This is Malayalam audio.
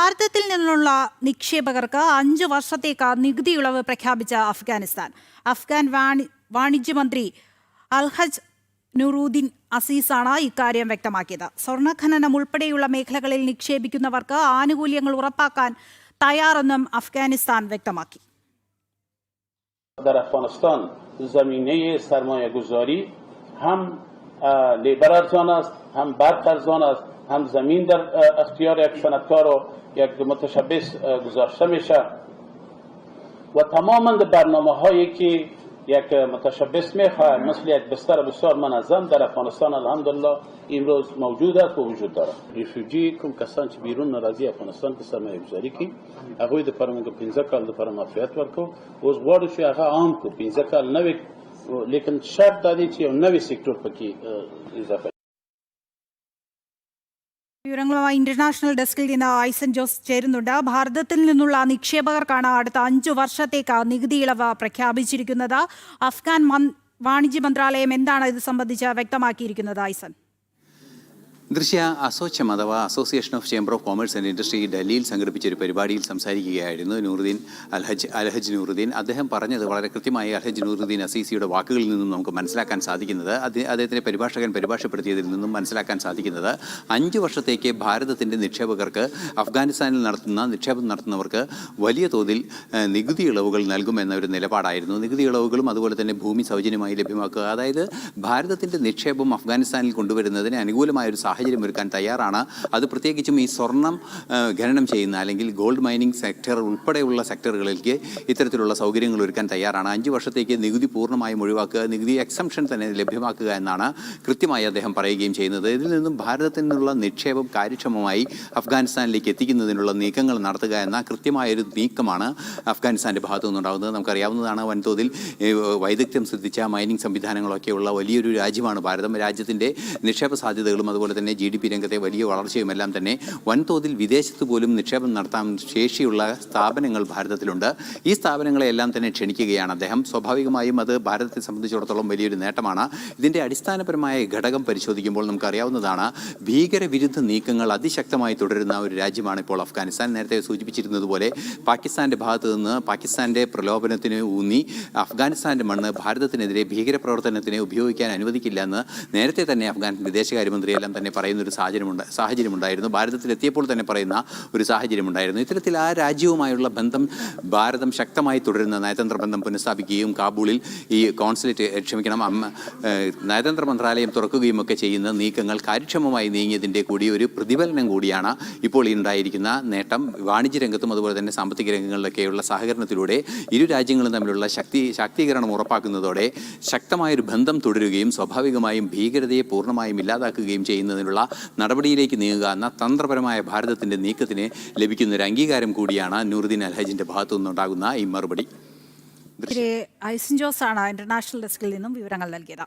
ഭാരതത്തിൽ നിന്നുള്ള നിക്ഷേപകർക്ക് 5 വർഷത്തേക്ക് നികുതി ഇളവ് പ്രഖ്യാപിച്ച അഫ്ഗാനിസ്ഥാൻ. അഫ്ഗാൻ വാണിജ്യ മന്ത്രി അൽഹജ് നൂറുദ്ദീൻ അസീസാണ് ഇക്കാര്യം വ്യക്തമാക്കിയത്. സ്വർണ്ണഖനനം ഉൾപ്പെടെയുള്ള മേഖലകളിൽ നിക്ഷേപിക്കുന്നവർക്ക് ആനുകൂല്യങ്ങൾ ഉറപ്പാക്കാൻ തയ്യാറെന്നും അഫ്ഗാനിസ്ഥാൻ വ്യക്തമാക്കി. هم زمین در اختیار یک صنعتکار و یک متشبث گذاشته میشه و تماما برنامه هایی که یک متشبث میخواد مثل یک بستر بسیار منظم در افغانستان الحمدلله امروز موجود است و وجود داره. ریفیوجی کوم کسان چې بیرون ناراضي افغانستان کې سرمایه گذاری کوي هغه د پرمنګ 15 کال د پرمافیات ورکو اوس غواړي چې هغه عام کو 15 کال نه وي لیکن شرط دا دی چې یو نوې سېکټور پکې اضافه. വിവരങ്ങളുമായി ഇന്റർനാഷണൽ ഡെസ്കിൽ നിന്ന് ഐസൻ ജോസ് ചേരുന്നുണ്ട്. ഭാരതത്തിൽ നിന്നുള്ള നിക്ഷേപകർക്കാണ് അടുത്ത 5 വർഷത്തേക്ക് നികുതി ഇളവ് പ്രഖ്യാപിച്ചിരിക്കുന്നത്. അഫ്ഗാൻ വാണിജ്യ മന്ത്രാലയം എന്താണ് ഇത് സംബന്ധിച്ച് വ്യക്തമാക്കിയിരിക്കുന്നത്? ഐസൻ. ദൃശ്യ അസോച്ചം അഥവാ association of chamber of commerce and industry ഡൽഹിയിൽ സംഘടിപ്പിച്ച ഒരു പരിപാടിയിൽ സംസാരിക്കുകയായിരുന്നു അൽഹജ് നൂറുദ്ദീൻ. അദ്ദേഹം പറഞ്ഞത് വളരെ കൃത്യമായി അൽഹജ് നൂറുദ്ദീൻ അസീസിയുടെ വാക്കുകളിൽ നിന്നും നമുക്ക് മനസ്സിലാക്കാൻ സാധിക്കുന്നത്, അദ്ദേഹത്തിൻ്റെ പരിഭാഷപ്പെടുത്തിയതിൽ നിന്നും മനസ്സിലാക്കാൻ സാധിക്കുന്നത് 5 വർഷത്തേക്ക് ഭാരതത്തിൻ്റെ നിക്ഷേപകർക്ക് അഫ്ഗാനിസ്ഥാനിൽ നിക്ഷേപം നടത്തുന്നവർക്ക് വലിയ തോതിൽ നികുതി ഇളവുകൾ നൽകുമെന്ന ഒരു നിലപാടായിരുന്നു. നികുതി ഇളവുകളും അതുപോലെ തന്നെ ഭൂമി സൗജന്യമായി ലഭ്യമാക്കുക, അതായത് ഭാരതത്തിൻ്റെ നിക്ഷേപം അഫ്ഗാനിസ്ഥാനിൽ കൊണ്ടുവരുന്നതിന് അനുകൂലമായ ഒരു സാഹചര്യം ഒരുക്കാൻ തയ്യാറാണ്. അത് പ്രത്യേകിച്ചും ഈ സ്വർണം ഖനനം ചെയ്യുന്ന അല്ലെങ്കിൽ ഗോൾഡ് മൈനിങ് സെക്ടർ ഉൾപ്പെടെയുള്ള സെക്ടറുകളിലേക്ക് ഇത്തരത്തിലുള്ള സൗകര്യങ്ങൾ ഒരുക്കാൻ തയ്യാറാണ്. 5 വർഷത്തേക്ക് നികുതി പൂർണ്ണമായും ഒഴിവാക്കുക, നികുതി എക്സംഷൻ തന്നെ ലഭ്യമാക്കുക എന്നാണ് കൃത്യമായി അദ്ദേഹം പറയുകയും ചെയ്യുന്നത്. ഇതിൽ നിന്നും ഭാരതത്തിൽ നിന്നുള്ള നിക്ഷേപം കാര്യക്ഷമമായി അഫ്ഗാനിസ്ഥാനിലേക്ക് എത്തിക്കുന്നതിനുള്ള നീക്കങ്ങൾ നടത്തുക എന്ന കൃത്യമായൊരു നീക്കമാണ് അഫ്ഗാനിസ്ഥാൻ്റെ ഭാഗത്തു നിന്നുണ്ടാകുന്നത്. നമുക്കറിയാവുന്നതാണ്, വൻതോതിൽ വൈദഗ്ധ്യം സിദ്ധിച്ച മൈനിങ് സംവിധാനങ്ങളൊക്കെയുള്ള വലിയൊരു രാജ്യമാണ് ഭാരതം. രാജ്യത്തിൻ്റെ നിക്ഷേപ സാധ്യതകളും അതുപോലെ തന്നെ GDP രംഗത്തെ വലിയ വളർച്ചയുമെല്ലാം തന്നെ വൻതോതിൽ വിദേശത്ത് പോലും നിക്ഷേപം നടത്താൻ ശേഷിയുള്ള സ്ഥാപനങ്ങൾ ഭാരതത്തിലുണ്ട്. ഈ സ്ഥാപനങ്ങളെല്ലാം തന്നെ ക്ഷണിക്കുകയാണ് അദ്ദേഹം. സ്വാഭാവികമായും അത് ഭാരതത്തെ സംബന്ധിച്ചിടത്തോളം വലിയൊരു നേട്ടമാണ്. ഇതിൻ്റെ അടിസ്ഥാനപരമായ ഘടകം പരിശോധിക്കുമ്പോൾ നമുക്കറിയാവുന്നതാണ്, ഭീകരവിരുദ്ധ നീക്കങ്ങൾ അതിശക്തമായി തുടരുന്ന ഒരു രാജ്യമാണ് ഇപ്പോൾ അഫ്ഗാനിസ്ഥാൻ. നേരത്തെ സൂചിപ്പിച്ചിരുന്നതുപോലെ പാകിസ്ഥാൻ്റെ ഭാഗത്തു നിന്ന് പാകിസ്ഥാൻ്റെ പ്രലോഭനത്തിന് ഊന്നി അഫ്ഗാനിസ്ഥാൻ്റെ മണ്ണ് ഭാരതത്തിനെതിരെ ഭീകരപ്രവർത്തനത്തിന് ഉപയോഗിക്കാൻ അനുവദിക്കില്ല എന്ന് നേരത്തെ തന്നെ അഫ്ഗാൻ വിദേശകാര്യമന്ത്രിയെല്ലാം തന്നെ പറയുന്ന ഒരു സാഹചര്യമുണ്ടായിരുന്നു. ഭാരതത്തിലെത്തിയപ്പോൾ തന്നെ പറയുന്ന ഒരു സാഹചര്യമുണ്ടായിരുന്നു. ഇത്തരത്തിൽ ആ രാജ്യവുമായുള്ള ബന്ധം ഭാരതം ശക്തമായി തുടരുന്ന നയതന്ത്ര ബന്ധം പുനഃസ്ഥാപിക്കുകയും കാബൂളിൽ ഈ നയതന്ത്ര മന്ത്രാലയം തുറക്കുകയും ഒക്കെ ചെയ്യുന്ന നീക്കങ്ങൾ കാര്യക്ഷമമായി നീങ്ങിയതിൻ്റെ കൂടി ഒരു പ്രതിഫലനം കൂടിയാണ് ഇപ്പോൾ ഈ ഉണ്ടായിരിക്കുന്ന നേട്ടം. വാണിജ്യ രംഗത്തും അതുപോലെ തന്നെ സാമ്പത്തിക രംഗങ്ങളിലൊക്കെയുള്ള സഹകരണത്തിലൂടെ ഇരു രാജ്യങ്ങളും തമ്മിലുള്ള ശാക്തീകരണം ഉറപ്പാക്കുന്നതോടെ ശക്തമായൊരു ബന്ധം തുടരുകയും സ്വാഭാവികമായും ഭീകരതയെ പൂർണ്ണമായും ഇല്ലാതാക്കുകയും ചെയ്യുന്നതിനുള്ള നടപടിയിലേക്ക് നീങ്ങുക എന്ന തന്ത്രപരമായ ഭാരതത്തിൻ്റെ നീക്കത്തിന് ലഭിക്കുന്ന ഒരു അംഗീകാരം കൂടിയാണ് നൂറുദ്ദീൻ അൽഹജിൻ്റെ ഭാഗത്തു നിന്നുണ്ടാകുന്ന ഈ മറുപടി. ഐസൻ ജോസ് ആണ് ഇന്റർനാഷണൽ ഡെസ്കിൽ നിന്നും വിവരങ്ങൾ നൽകിയത്.